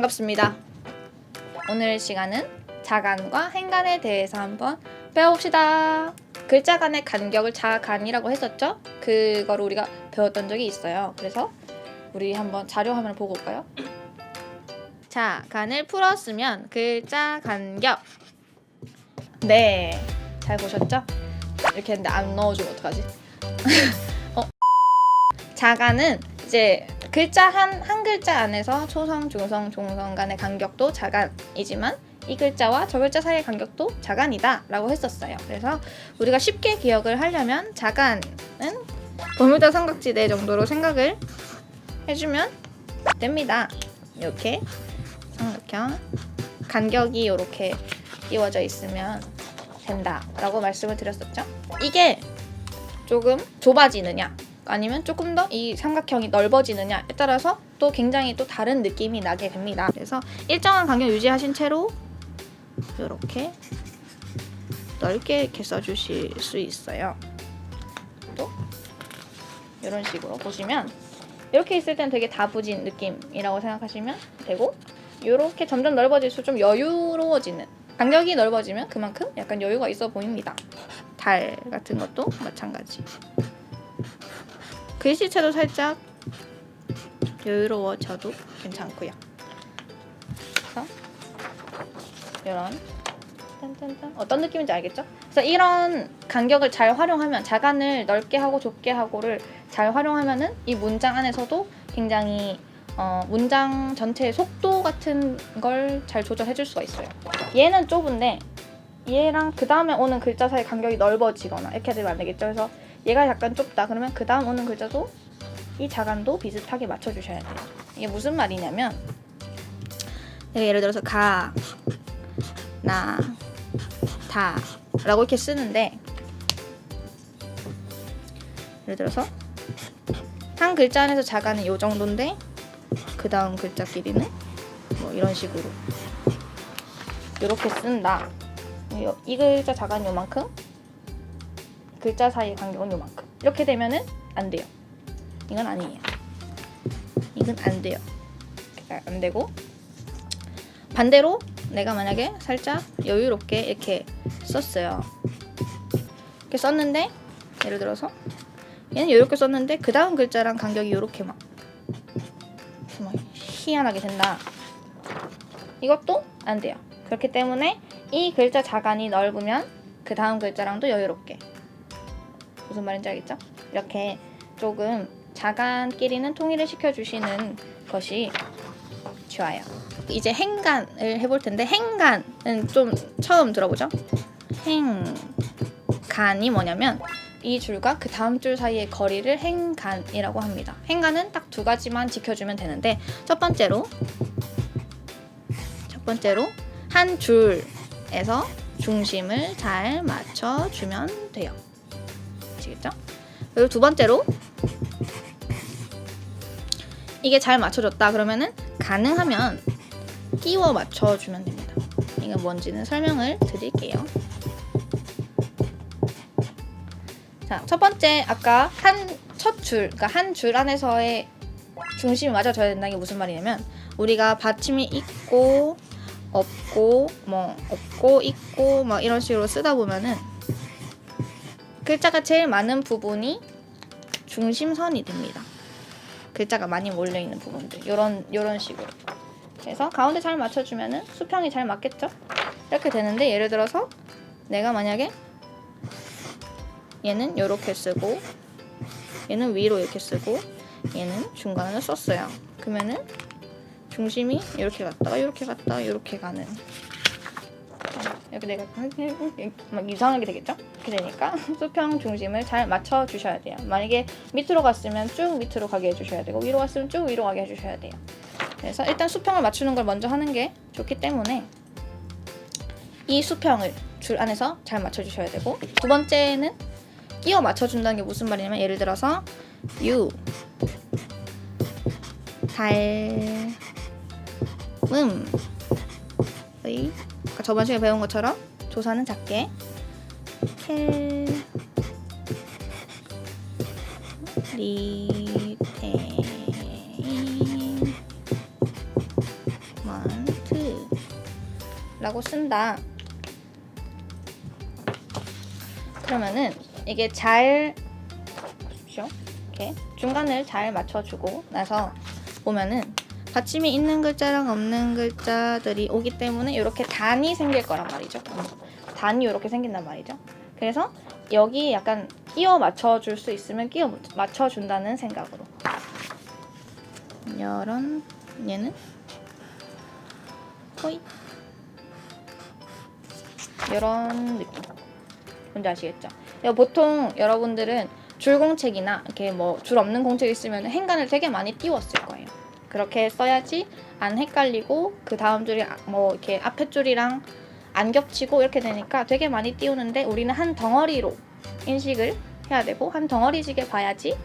반갑습니다. 오늘 시간은 자간과 행간에 대해서 한번 배워봅시다. 글자 간의 간격을 자간이라고 했었죠? 그거를 우리가 배웠던 적이 있어요. 그래서 우리 한번 자료 화면을 보고 올까요? 자, 간을 풀었으면 글자 간격. 네, 잘 보셨죠? 이렇게 했는데 안 넣어주면 어떡하지? 자간은 이제 글자 한 글자 안에서 초성, 중성, 종성 간의 간격도 자간이지만 이 글자와 저 글자 사이의 간격도 자간이다 라고 했었어요. 그래서 우리가 쉽게 기억을 하려면 자간은 버뮤다 삼각지대 정도로 생각을 해주면 됩니다. 이렇게 삼각형 간격이 이렇게 끼워져 있으면 된다 라고 말씀을 드렸었죠. 이게 조금 좁아지느냐 아니면 조금 더 이 삼각형이 넓어지느냐에 따라서 또 굉장히 또 다른 느낌이 나게 됩니다. 그래서 일정한 간격 유지하신 채로 이렇게 넓게 이렇게 써주실 수 있어요. 또 이런 식으로 보시면 이렇게 있을 때는 되게 다부진 느낌이라고 생각하시면 되고, 이렇게 점점 넓어질수록 좀 여유로워지는, 간격이 넓어지면 그만큼 약간 여유가 있어 보입니다. 달 같은 것도 마찬가지. 글씨체도 살짝 여유로워져도 괜찮고요. 그래서 이런 짠짠짠 어떤 느낌인지 알겠죠? 그래서 이런 간격을 잘 활용하면, 자간을 넓게 하고 좁게 하고를 잘 활용하면은 이 문장 안에서도 굉장히 문장 전체의 속도 같은 걸 잘 조절해 줄 수가 있어요. 얘는 좁은데 얘랑 그 다음에 오는 글자 사이 간격이 넓어지거나 이렇게 되면 안 되겠죠? 그래서 얘가 약간 좁다 그러면 그 다음 오는 글자도 이 자간도 비슷하게 맞춰주셔야 돼요. 이게 무슨 말이냐면, 예를 들어서 가, 나, 다 라고 이렇게 쓰는데, 예를 들어서 한 글자 안에서 자간은 이 정도인데 그 다음 글자끼리는 뭐 이런 식으로 이렇게 쓴다. 이 글자 자간이 요만큼, 글자 사이의 간격은 요만큼. 이렇게 되면은 안 돼요. 이건 아니에요. 이건 안 돼요. 안 되고, 반대로 내가 만약에 살짝 여유롭게 이렇게 썼어요. 이렇게 썼는데, 예를 들어서 얘는 이렇게 썼는데 그 다음 글자랑 간격이 이렇게 막 희한하게 된다. 이것도 안 돼요. 그렇기 때문에 이 글자 자간이 넓으면 그 다음 글자랑도 여유롭게. 무슨 말인지 알겠죠? 이렇게 조금 자간끼리는 통일을 시켜주시는 것이 좋아요. 이제 행간을 해볼 텐데, 행간은 좀 처음 들어보죠? 행간이 뭐냐면 이 줄과 그 다음 줄 사이의 거리를 행간이라고 합니다. 행간은 딱 두 가지만 지켜주면 되는데, 첫 번째로 한 줄에서 중심을 잘 맞춰주면 돼요. 아시겠죠? 그리고 두 번째로, 이게 잘 맞춰졌다 그러면은 가능하면 끼워 맞춰주면 됩니다. 이게 뭔지는 설명을 드릴게요. 자, 첫 번째, 아까 그러니까 한 줄 안에서의 중심이 맞아줘야 된다는 게 무슨 말이냐면, 우리가 받침이 있고 없고 뭐 없고 있고 막 이런 식으로 쓰다 보면은 글자가 제일 많은 부분이 중심선이 됩니다. 글자가 많이 몰려있는 부분들, 요런 식으로. 그래서 가운데 잘 맞춰주면은 수평이 잘 맞겠죠? 이렇게 되는데, 예를 들어서 내가 만약에 얘는 요렇게 쓰고 얘는 위로 이렇게 쓰고 얘는 중간으로 썼어요. 그러면은 중심이 이렇게 갔다가 이렇게 갔다가 이렇게 가는, 이렇게 내가 막 이상하게 되겠죠? 이렇게 되니까 수평 중심을 잘 맞춰주셔야 돼요. 만약에 밑으로 갔으면 쭉 밑으로 가게 해주셔야 되고, 위로 갔으면 쭉 위로 가게 해주셔야 돼요. 그래서 일단 수평을 맞추는 걸 먼저 하는 게 좋기 때문에 이 수평을 줄 안에서 잘 맞춰주셔야 되고, 두 번째는 끼워 맞춰준다는 게 무슨 말이냐면, 예를 들어서 유, 닮, 의, 아까 저번 시간에 배운 것처럼 조사는 작게, 켈, 리, 테, 이, 마, 라고 쓴다. 그러면은 이게 잘 보십시오. 이렇게 중간을 잘 맞춰주고 나서 보면은 받침이 있는 글자랑 없는 글자들이 오기 때문에 이렇게 단이 생길 거란 말이죠. 단이 이렇게 생긴단 말이죠. 그래서 여기 약간 끼워 맞춰줄 수 있으면 끼워 맞춰준다는 생각으로. 이런 얘는 호이 이런 느낌. 뭔지 아시겠죠? 보통 여러분들은 줄 공책이나 이렇게 뭐 줄 없는 공책 있으면 행간을 되게 많이 띄웠을 거예요. 그렇게 써야지 안 헷갈리고 그 다음 줄이 뭐 이렇게 앞에 줄이랑 안 겹치고 이렇게 되니까 되게 많이 띄우는데 우리는 한 덩어리로 인식을 해야 되고 한 덩어리식에 봐야지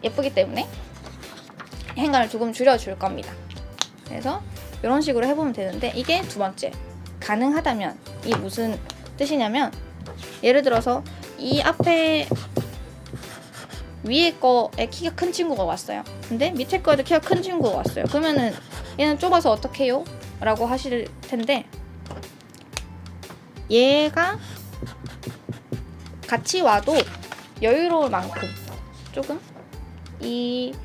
예쁘기 때문에 행간을 조금 줄여줄 겁니다. 그래서 이런 식으로 해보면 되는데 이게 두 번째. 가능하다면 이 무슨 뜻이냐면 예를 들어서 이 앞에 위에 거에 키가 큰 친구가 왔어요. 근데 밑에 거에도 키가 큰 친구가 왔어요. 그러면은 얘는 좁아서 어떻게 해요? 라고 하실 텐데 얘가 같이 와도 여유로울 만큼 조금 이거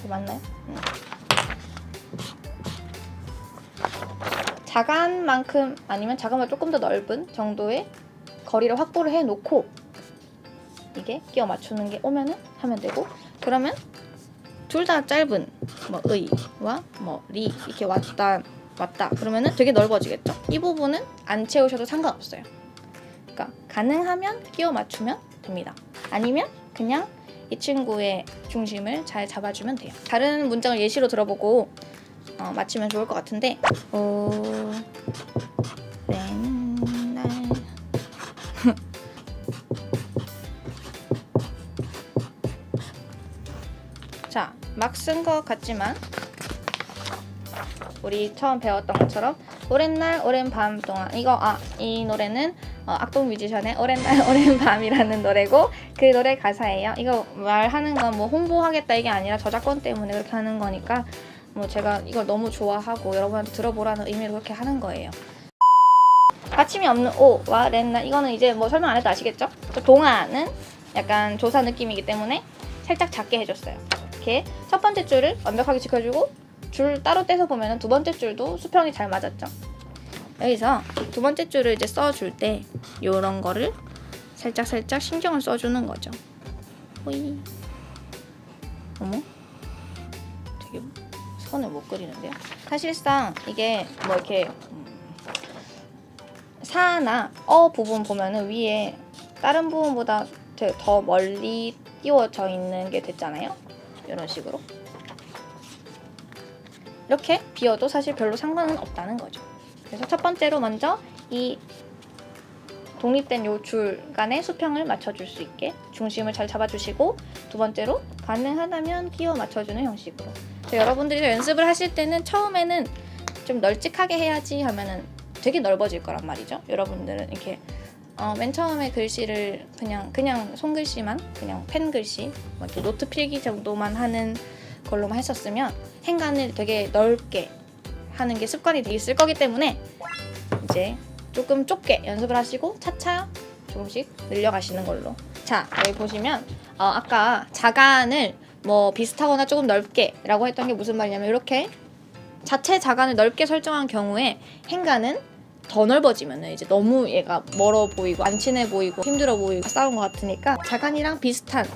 맞나요? 자간 만큼 아니면 자간보다 조금 더 넓은 정도의 거리를 확보를 해놓고 이게 끼워 맞추는 게 오면은 하면 되고 그러면 둘 다 짧은 뭐 의와 뭐 리 이렇게 왔다 그러면은 되게 넓어지겠죠? 이 부분은 안 채우셔도 상관없어요. 그러니까 가능하면 끼워 맞추면 됩니다. 아니면 그냥 이 친구의 중심을 잘 잡아주면 돼요. 다른 문장을 예시로 들어보고 맞추면 좋을 것 같은데 맨날 자, 막 쓴 것 같지만 우리 처음 배웠던 것처럼 오랜 날 오랜 밤 동안 이 노래는 악동 뮤지션의 오랜 날 오랜 밤이라는 노래고 그 노래 가사예요. 이거 말하는 건 뭐 홍보하겠다 이게 아니라 저작권 때문에 그렇게 하는 거니까 뭐 제가 이걸 너무 좋아하고 여러분한테 들어보라는 의미로 그렇게 하는 거예요. 받침이 없는 오와 렌날 이거는 이제 뭐 설명 안 해도 아시겠죠? 동아는 약간 조사 느낌이기 때문에 살짝 작게 해줬어요. 이렇게 첫 번째 줄을 완벽하게 지켜주고 줄 따로 떼서 보면 두 번째 줄도 수평이 잘 맞았죠. 여기서 두 번째 줄을 이제 써줄 때 요런 거를 살짝 신경을 써주는 거죠. 호이. 어머? 되게 선을 못 그리는데요. 사실상 이게 뭐 이렇게 사나 부분 보면은 위에 다른 부분보다 더 멀리 띄워져 있는 게 됐잖아요. 이런 식으로 이렇게 비어도 사실 별로 상관은 없다는 거죠. 그래서 첫 번째로 먼저 이 독립된 요 줄 간의 수평을 맞춰줄 수 있게 중심을 잘 잡아주시고 두 번째로 가능하다면 끼워 맞춰주는 형식으로. 여러분들이 연습을 하실 때는 처음에는 좀 널찍하게 해야지 하면은 되게 넓어질 거란 말이죠. 여러분들은 이렇게 맨 처음에 글씨를 그냥 손글씨만 그냥 펜 글씨 이렇게 노트 필기 정도만 하는 걸로만 했었으면 행간을 되게 넓게 하는 게 습관이 돼 있을 거기 때문에 이제 조금 좁게 연습을 하시고 차차 조금씩 늘려가시는 걸로. 자, 여기 보시면 아까 자간을 뭐 비슷하거나 조금 넓게 라고 했던 게 무슨 말이냐면 이렇게 자체 자간을 넓게 설정한 경우에 행간은 더 넓어지면 이제 너무 얘가 멀어 보이고 안 친해 보이고 힘들어 보이고 싸운 것 같으니까 자간이랑 비슷한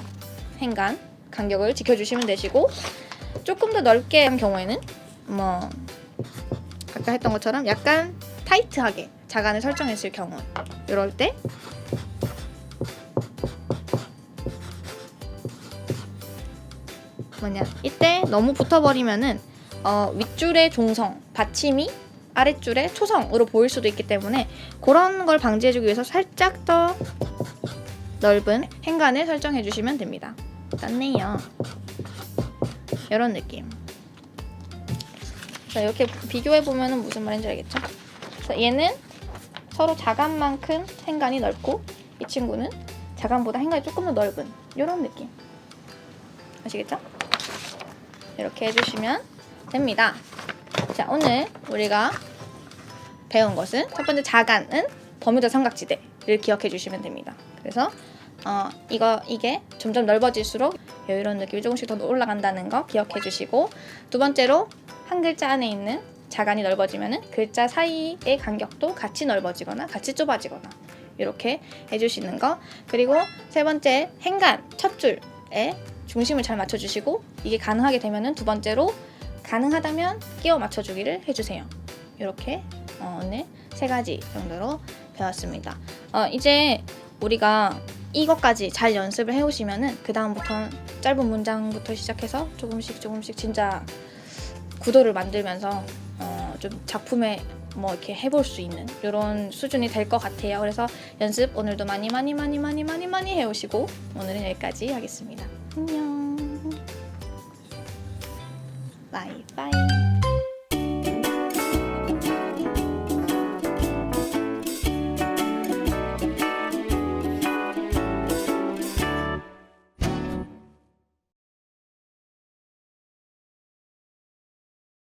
행간 간격을 지켜주시면 되시고 조금 더 넓게 한 경우에는 뭐 아까 했던 것처럼 약간 타이트하게 자간을 설정했을 경우 이럴 때 이때 너무 붙어버리면은 윗줄의 종성, 받침이 아랫줄의 초성으로 보일 수도 있기 때문에 그런 걸 방지해주기 위해서 살짝 더 넓은 행간을 설정해 주시면 됩니다. 땄네요. 이런 느낌. 자, 이렇게 비교해보면 무슨 말인지 알겠죠? 자, 얘는 서로 자간만큼 행간이 넓고 이 친구는 자간보다 행간이 조금 더 넓은 이런 느낌. 아시겠죠? 이렇게 해주시면 됩니다. 자, 오늘 우리가 배운 것은 첫 번째 자간은 버뮤다 삼각지대를 기억해 주시면 됩니다. 그래서 이게 점점 넓어질수록 이런 느낌이 조금씩 더 올라간다는 거 기억해 주시고, 두 번째로 한 글자 안에 있는 자간이 넓어지면은 글자 사이의 간격도 같이 넓어지거나 같이 좁아지거나 이렇게 해주시는 거. 그리고 세 번째 행간 첫 줄에 중심을 잘 맞춰주시고, 이게 가능하게 되면은 두 번째로 가능하다면 끼워 맞춰주기를 해주세요. 이렇게 오늘 3가지 정도로 배웠습니다. 이제 우리가 이것까지 잘 연습을 해오시면은 그 다음부터는 짧은 문장부터 시작해서 조금씩 진짜 구도를 만들면서 좀 작품에 뭐 이렇게 해볼 수 있는 이런 수준이 될 것 같아요. 그래서 연습 오늘도 많이 해오시고 오늘은 여기까지 하겠습니다. 안녕. 바이바이.